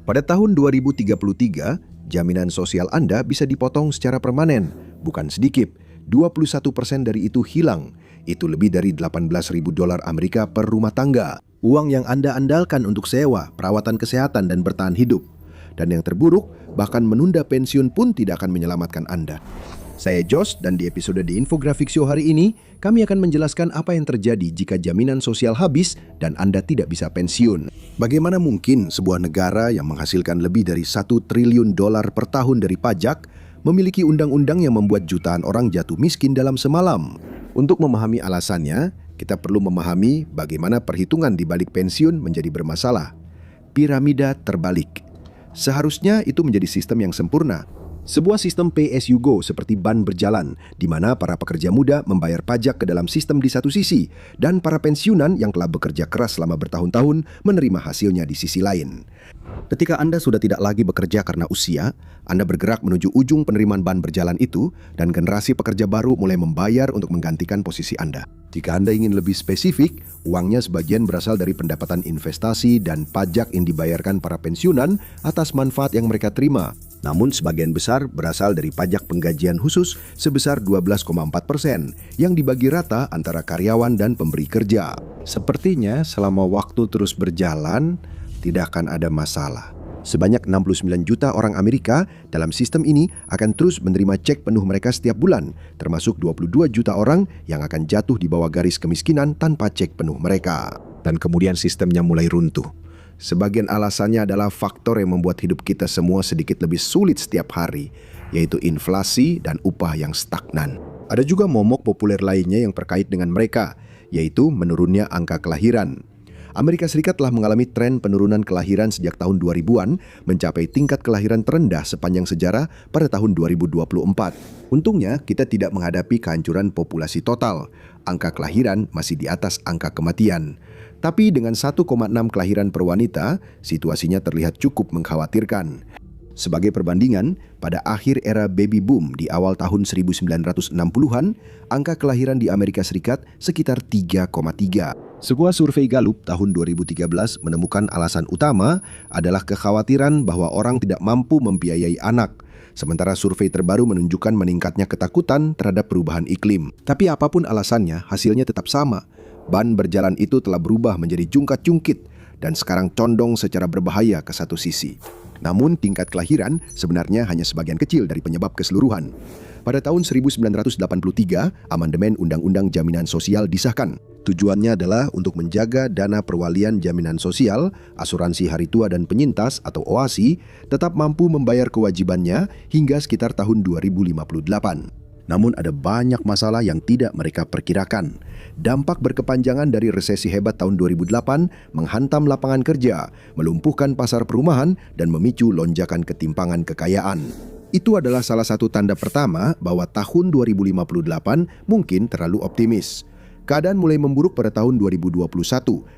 Pada tahun 2033, jaminan sosial Anda bisa dipotong secara permanen, bukan sedikit. 21% dari itu hilang. Itu lebih dari $18.000 Amerika per rumah tangga. Uang yang Anda andalkan untuk sewa, perawatan kesehatan, dan bertahan hidup. Dan yang terburuk, bahkan menunda pensiun pun tidak akan menyelamatkan Anda. Saya Josh, dan di episode The Infographic Show hari ini, kami akan menjelaskan apa yang terjadi jika jaminan sosial habis dan Anda tidak bisa pensiun. Bagaimana mungkin sebuah negara yang menghasilkan lebih dari $1 triliun per tahun dari pajak memiliki undang-undang yang membuat jutaan orang jatuh miskin dalam semalam? Untuk memahami alasannya, kita perlu memahami bagaimana perhitungan di balik pensiun menjadi bermasalah. Piramida terbalik. Seharusnya itu menjadi sistem yang sempurna. Sebuah sistem pay as you go seperti ban berjalan, di mana para pekerja muda membayar pajak ke dalam sistem di satu sisi, dan para pensiunan yang telah bekerja keras selama bertahun-tahun menerima hasilnya di sisi lain. Ketika Anda sudah tidak lagi bekerja karena usia, Anda bergerak menuju ujung penerimaan ban berjalan itu, dan generasi pekerja baru mulai membayar untuk menggantikan posisi Anda. Jika Anda ingin lebih spesifik, uangnya sebagian berasal dari pendapatan investasi dan pajak yang dibayarkan para pensiunan atas manfaat yang mereka terima. Namun sebagian besar berasal dari pajak penggajian khusus sebesar 12,4% yang dibagi rata antara karyawan dan pemberi kerja. Sepertinya selama waktu terus berjalan, tidak akan ada masalah. Sebanyak 69 juta orang Amerika dalam sistem ini akan terus menerima cek penuh mereka setiap bulan, termasuk 22 juta orang yang akan jatuh di bawah garis kemiskinan tanpa cek penuh mereka. Dan kemudian sistemnya mulai runtuh. Sebagian alasannya adalah faktor yang membuat hidup kita semua sedikit lebih sulit setiap hari, yaitu inflasi dan upah yang stagnan. Ada juga momok populer lainnya yang terkait dengan mereka, yaitu menurunnya angka kelahiran. Amerika Serikat telah mengalami tren penurunan kelahiran sejak tahun 2000-an, mencapai tingkat kelahiran terendah sepanjang sejarah pada tahun 2024. Untungnya, kita tidak menghadapi kehancuran populasi total. Angka kelahiran masih di atas angka kematian. Tapi dengan 1,6 kelahiran per wanita, situasinya terlihat cukup mengkhawatirkan. Sebagai perbandingan, pada akhir era baby boom di awal tahun 1960-an, angka kelahiran di Amerika Serikat sekitar 3,3. Sebuah survei Gallup tahun 2013 menemukan alasan utama adalah kekhawatiran bahwa orang tidak mampu membiayai anak. Sementara survei terbaru menunjukkan meningkatnya ketakutan terhadap perubahan iklim. Tapi apapun alasannya, hasilnya tetap sama. Ban berjalan itu telah berubah menjadi jungkat-jungkit dan sekarang condong secara berbahaya ke satu sisi. Namun tingkat kelahiran sebenarnya hanya sebagian kecil dari penyebab keseluruhan. Pada tahun 1983, amandemen Undang-Undang Jaminan Sosial disahkan. Tujuannya adalah untuk menjaga dana perwalian jaminan sosial, asuransi hari tua dan penyintas atau OASI tetap mampu membayar kewajibannya hingga sekitar tahun 2058. Namun ada banyak masalah yang tidak mereka perkirakan. Dampak berkepanjangan dari resesi hebat tahun 2008 menghantam lapangan kerja, melumpuhkan pasar perumahan, dan memicu lonjakan ketimpangan kekayaan. Itu adalah salah satu tanda pertama bahwa tahun 2058 mungkin terlalu optimis. Keadaan mulai memburuk pada tahun 2021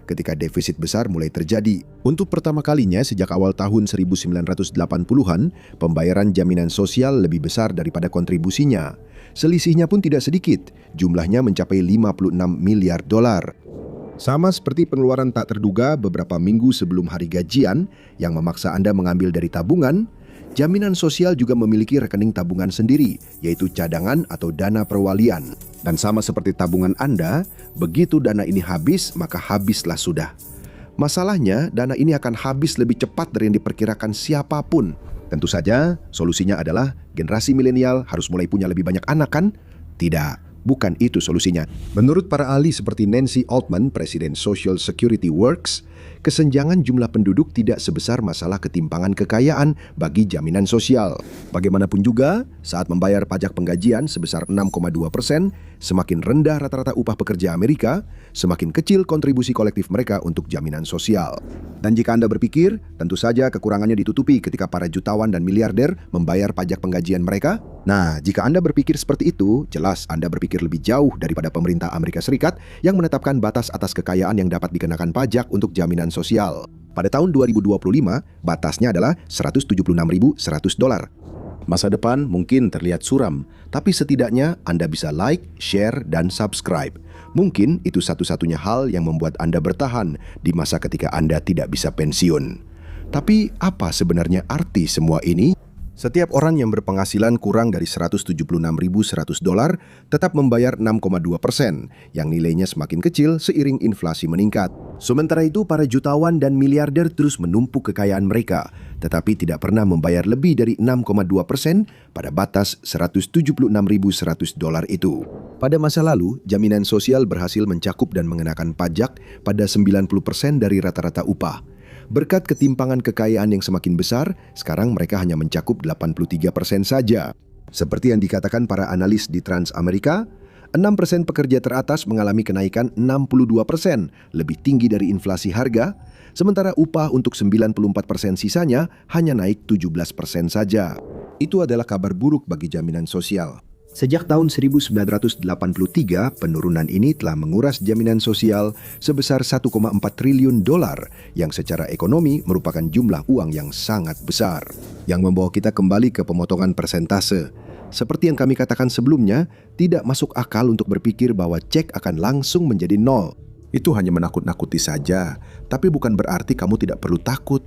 ketika defisit besar mulai terjadi. Untuk pertama kalinya sejak awal tahun 1980-an, pembayaran jaminan sosial lebih besar daripada kontribusinya. Selisihnya pun tidak sedikit, jumlahnya mencapai $56 miliar. Sama seperti pengeluaran tak terduga beberapa minggu sebelum hari gajian yang memaksa Anda mengambil dari tabungan, jaminan sosial juga memiliki rekening tabungan sendiri, yaitu cadangan atau dana perwalian. Dan sama seperti tabungan Anda, begitu dana ini habis, maka habislah sudah. Masalahnya, dana ini akan habis lebih cepat dari yang diperkirakan siapapun. Tentu saja, solusinya adalah generasi milenial harus mulai punya lebih banyak anak, kan? Tidak, bukan itu solusinya. Menurut para ahli seperti Nancy Altman, Presiden Social Security Works, kesenjangan jumlah penduduk tidak sebesar masalah ketimpangan kekayaan bagi jaminan sosial. Bagaimanapun juga, saat membayar pajak penggajian sebesar 6,2%, semakin rendah rata-rata upah pekerja Amerika, semakin kecil kontribusi kolektif mereka untuk jaminan sosial. Dan jika Anda berpikir, tentu saja kekurangannya ditutupi ketika para jutawan dan miliarder membayar pajak penggajian mereka. Nah, jika Anda berpikir seperti itu, jelas Anda berpikir lebih jauh daripada pemerintah Amerika Serikat yang menetapkan batas atas kekayaan yang dapat dikenakan pajak untuk jaminan sosial. Pada tahun 2025, batasnya adalah $176.100. Masa depan mungkin terlihat suram, tapi setidaknya Anda bisa like, share, dan subscribe. Mungkin itu satu-satunya hal yang membuat Anda bertahan di masa ketika Anda tidak bisa pensiun. Tapi apa sebenarnya arti semua ini? Setiap orang yang berpenghasilan kurang dari $176.100 tetap membayar 6,2%, yang nilainya semakin kecil seiring inflasi meningkat. Sementara itu, para jutawan dan miliarder terus menumpuk kekayaan mereka, tetapi tidak pernah membayar lebih dari 6,2% pada batas $176.100 itu. Pada masa lalu, jaminan sosial berhasil mencakup dan mengenakan pajak pada 90% dari rata-rata upah. Berkat ketimpangan kekayaan yang semakin besar, sekarang mereka hanya mencakup 83% saja. Seperti yang dikatakan para analis di Transamerica, 6% pekerja teratas mengalami kenaikan 62%, lebih tinggi dari inflasi harga, sementara upah untuk 94% sisanya hanya naik 17% saja. Itu adalah kabar buruk bagi jaminan sosial. Sejak tahun 1983, penurunan ini telah menguras jaminan sosial sebesar $1,4 triliun yang secara ekonomi merupakan jumlah uang yang sangat besar. Yang membawa kita kembali ke pemotongan persentase. Seperti yang kami katakan sebelumnya, tidak masuk akal untuk berpikir bahwa cek akan langsung menjadi nol. Itu hanya menakut-nakuti saja, tapi bukan berarti kamu tidak perlu takut.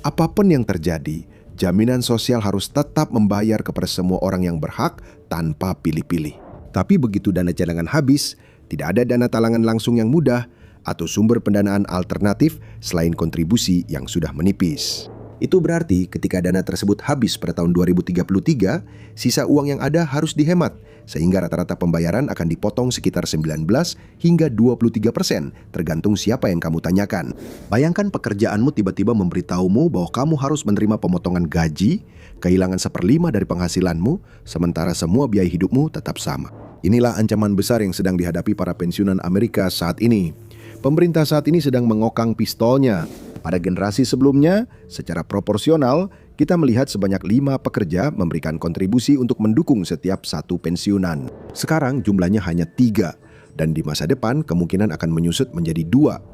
Apapun yang terjadi, jaminan sosial harus tetap membayar kepada semua orang yang berhak tanpa pilih-pilih. Tapi begitu dana cadangan habis, tidak ada dana talangan langsung yang mudah atau sumber pendanaan alternatif selain kontribusi yang sudah menipis. Itu berarti ketika dana tersebut habis pada tahun 2033, sisa uang yang ada harus dihemat, sehingga rata-rata pembayaran akan dipotong sekitar 19 hingga 23%, tergantung siapa yang kamu tanyakan. Bayangkan pekerjaanmu tiba-tiba memberitahumu bahwa kamu harus menerima pemotongan gaji, kehilangan 1/5 dari penghasilanmu, sementara semua biaya hidupmu tetap sama. Inilah ancaman besar yang sedang dihadapi para pensiunan Amerika saat ini. Pemerintah saat ini sedang mengokang pistolnya. Pada generasi sebelumnya, secara proporsional, kita melihat sebanyak 5 pekerja memberikan kontribusi untuk mendukung setiap satu pensiunan. Sekarang jumlahnya hanya 3, dan di masa depan kemungkinan akan menyusut menjadi 2.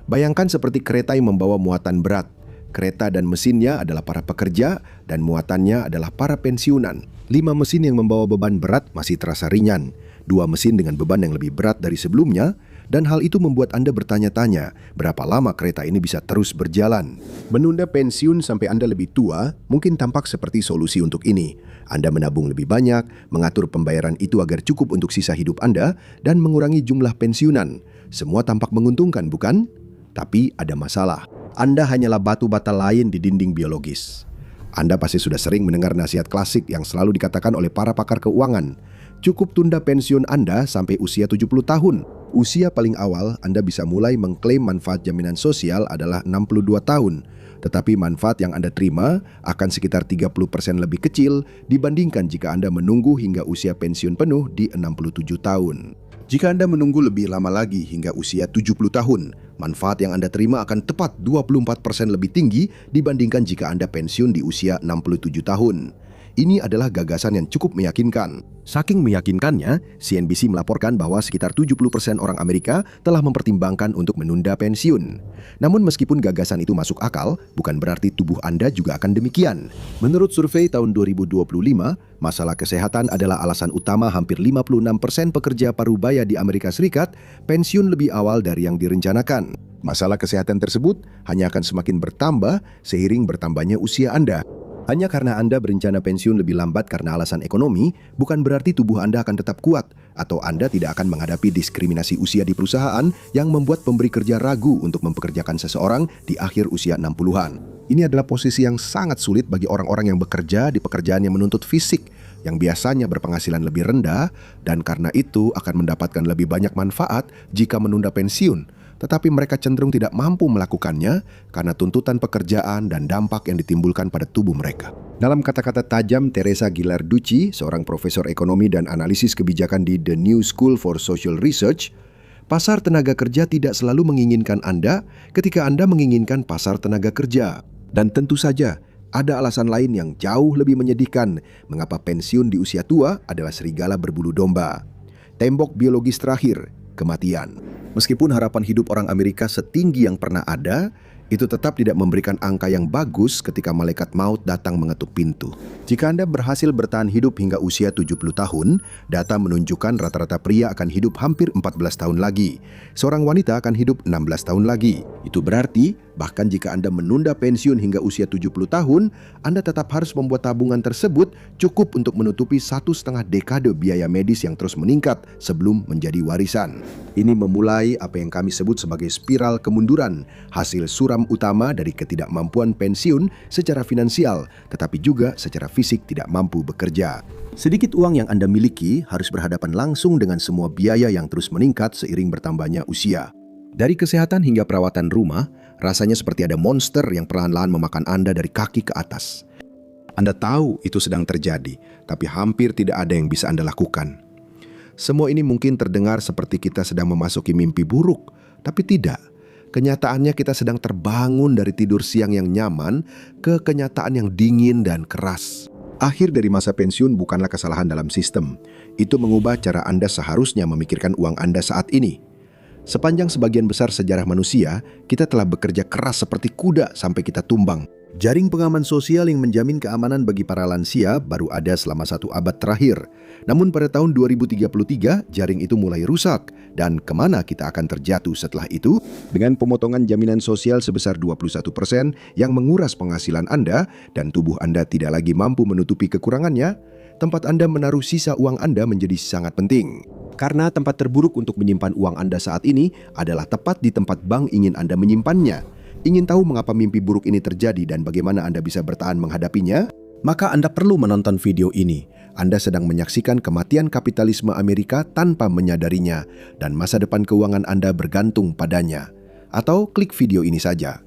Bayangkan seperti kereta yang membawa muatan berat. Kereta dan mesinnya adalah para pekerja, dan muatannya adalah para pensiunan. 5 mesin yang membawa beban berat masih terasa ringan. 2 mesin dengan beban yang lebih berat dari sebelumnya, dan hal itu membuat Anda bertanya-tanya, berapa lama kereta ini bisa terus berjalan? Menunda pensiun sampai Anda lebih tua mungkin tampak seperti solusi untuk ini. Anda menabung lebih banyak, mengatur pembayaran itu agar cukup untuk sisa hidup Anda, dan mengurangi jumlah pensiunan. Semua tampak menguntungkan, bukan? Tapi ada masalah. Anda hanyalah batu bata lain di dinding biologis. Anda pasti sudah sering mendengar nasihat klasik yang selalu dikatakan oleh para pakar keuangan. Cukup tunda pensiun Anda sampai usia 70 tahun. Usia paling awal Anda bisa mulai mengklaim manfaat jaminan sosial adalah 62 tahun. Tetapi manfaat yang Anda terima akan sekitar 30% lebih kecil dibandingkan jika Anda menunggu hingga usia pensiun penuh di 67 tahun. Jika Anda menunggu lebih lama lagi hingga usia 70 tahun, manfaat yang Anda terima akan tepat 24% lebih tinggi dibandingkan jika Anda pensiun di usia 67 tahun. Ini adalah gagasan yang cukup meyakinkan. Saking meyakinkannya, CNBC melaporkan bahwa sekitar 70% orang Amerika telah mempertimbangkan untuk menunda pensiun. Namun meskipun gagasan itu masuk akal, bukan berarti tubuh Anda juga akan demikian. Menurut survei tahun 2025, masalah kesehatan adalah alasan utama hampir 56% pekerja parubaya di Amerika Serikat pensiun lebih awal dari yang direncanakan. Masalah kesehatan tersebut hanya akan semakin bertambah seiring bertambahnya usia Anda. Hanya karena Anda berencana pensiun lebih lambat karena alasan ekonomi, bukan berarti tubuh Anda akan tetap kuat, atau Anda tidak akan menghadapi diskriminasi usia di perusahaan yang membuat pemberi kerja ragu untuk mempekerjakan seseorang di akhir usia 60-an. Ini adalah posisi yang sangat sulit bagi orang-orang yang bekerja di pekerjaan yang menuntut fisik, yang biasanya berpenghasilan lebih rendah, dan karena itu akan mendapatkan lebih banyak manfaat jika menunda pensiun. Tetapi mereka cenderung tidak mampu melakukannya karena tuntutan pekerjaan dan dampak yang ditimbulkan pada tubuh mereka. Dalam kata-kata tajam Teresa Ghilarducci, seorang profesor ekonomi dan analisis kebijakan di The New School for Social Research, pasar tenaga kerja tidak selalu menginginkan Anda ketika Anda menginginkan pasar tenaga kerja. Dan tentu saja, ada alasan lain yang jauh lebih menyedihkan mengapa pensiun di usia tua adalah serigala berbulu domba. Tembok biologis terakhir, kematian. Meskipun harapan hidup orang Amerika setinggi yang pernah ada, itu tetap tidak memberikan angka yang bagus ketika malaikat maut datang mengetuk pintu. Jika Anda berhasil bertahan hidup hingga usia 70 tahun, data menunjukkan rata-rata pria akan hidup hampir 14 tahun lagi. Seorang wanita akan hidup 16 tahun lagi. Itu berarti Bahkan jika Anda menunda pensiun hingga usia 70 tahun, Anda tetap harus membuat tabungan tersebut cukup untuk menutupi 1,5 dekade biaya medis yang terus meningkat sebelum menjadi warisan. Ini memulai apa yang kami sebut sebagai spiral kemunduran, hasil suram utama dari ketidakmampuan pensiun secara finansial, tetapi juga secara fisik tidak mampu bekerja. Sedikit uang yang Anda miliki harus berhadapan langsung dengan semua biaya yang terus meningkat seiring bertambahnya usia. Dari kesehatan hingga perawatan rumah, rasanya seperti ada monster yang perlahan-lahan memakan Anda dari kaki ke atas. Anda tahu itu sedang terjadi, tapi hampir tidak ada yang bisa Anda lakukan. Semua ini mungkin terdengar seperti kita sedang memasuki mimpi buruk, tapi tidak. Kenyataannya kita sedang terbangun dari tidur siang yang nyaman ke kenyataan yang dingin dan keras. Akhir dari masa pensiun bukanlah kesalahan dalam sistem. Itu mengubah cara Anda seharusnya memikirkan uang Anda saat ini. Sepanjang sebagian besar sejarah manusia, kita telah bekerja keras seperti kuda sampai kita tumbang. Jaring pengaman sosial yang menjamin keamanan bagi para lansia baru ada selama 1 abad terakhir. Namun pada tahun 2033, jaring itu mulai rusak. Dan kemana kita akan terjatuh setelah itu? Dengan pemotongan jaminan sosial sebesar 21% yang menguras penghasilan Anda dan tubuh Anda tidak lagi mampu menutupi kekurangannya, tempat Anda menaruh sisa uang Anda menjadi sangat penting. Karena tempat terburuk untuk menyimpan uang Anda saat ini adalah tepat di tempat bank ingin Anda menyimpannya. Ingin tahu mengapa mimpi buruk ini terjadi dan bagaimana Anda bisa bertahan menghadapinya? Maka Anda perlu menonton video ini. Anda sedang menyaksikan kematian kapitalisme Amerika tanpa menyadarinya, dan masa depan keuangan Anda bergantung padanya. Atau klik video ini saja.